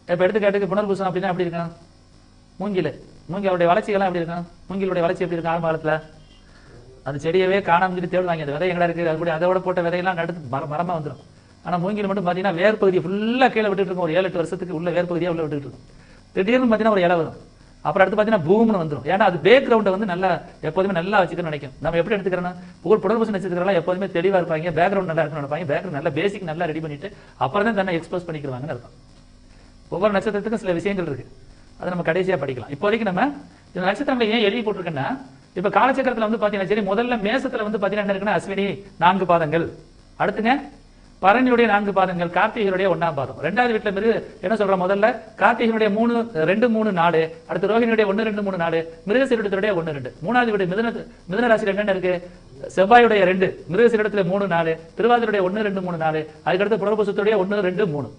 இப்ப எடுத்துக்காட்டுக்கு புனர்பூசம் அப்படின்னா எப்படி இருக்கும்? மூங்கிலுடைய வளர்ச்சிகள்லாம் எப்படி இருக்கும்? மூங்கிலுடைய வளர்ச்சி எப்படி இருக்கும்? ஆரம்ப காலத்துல அது செடியவே காணாம சொல்லி தேடுவாங்க. அந்த விதை எங்கடா இருக்கு, அது அதோட போட்ட விதையெல்லாம் நடுத்து மரமா வந்துடும். ஆனா மூங்கில் மட்டும் பாத்தீங்கன்னா வேர் பகுதியை ஃபுல்லா கீழே விட்டுட்டு இருக்கும். ஒரு 7-8 வருஷத்துக்கு உள்ள வேர் பகுதியா உள்ள விட்டுட்டு இருக்கும். திடீர்னு பாத்தீங்கன்னா ஒரு இலை வரும். அப்புறம் அடுத்து பாத்தீங்கன்னா பூம்னு வந்துடும். ஏன்னா அது பேக்ரவுண்டை வந்து நல்லா எப்போதுமே நல்லா வச்சுக்கணும்னு நினைக்கும். நம்ம எப்படி எடுத்துக்கிறோம்னா புனர்பூசம் நட்சத்திரம்லாம் எப்போதுமே தெளிவா இருப்பாங்க, பேக்ரவுண்ட் நல்லா இருக்கணும்னு நினைப்பாங்க. பேக்ரவுண்ட் நல்லா பேசிக் நல்லா ரெடி பண்ணிட்டு அப்புறம் தான் தன்னை எக்ஸ்போஸ் பண்ணிக்கிறாங்கன்னு அர்த்தம். ஒவ்வொரு நட்சத்திரத்துக்கும் சில விஷயங்கள் இருக்கு, அதை நம்ம கடைசியா படிக்கலாம். இப்போதைக்கு நம்ம இந்த நட்சத்திரங்களை ஏன் எழுதி போட்டிருக்கேன்னா, இப்ப காலச்சக்கரத்துல வந்து பாத்தீங்கன்னா சரி, முதல்ல மேசத்துல வந்து பாத்தீங்கன்னா என்ன இருக்குன்னா அஸ்வினி 4 பாதங்கள், அடுத்துங்க பரணியுடைய 4 பாதங்கள், கார்த்திகையுடைய 1ஆம் பாதம். 2வது வீட்டுல மிருக என்ன சொல்ற, முதல்ல கார்த்திகையுடைய 3, 2, 3, 4, அடுத்து ரோஹிணியுடைய 1, 2, 3, 4, மிருகசீரிடத்துடைய 1, 2. 3வது வீடு மிதுன ராசியில என்னென்ன இருக்கு? செவ்வாயுடைய 2, மிருகசீரிடத்துல 3, 4, திருவாதிரையுடைய 1, 2, 3, 4, அதுக்கடுத்து புனர்பூசத்துடைய 1, 2, 3.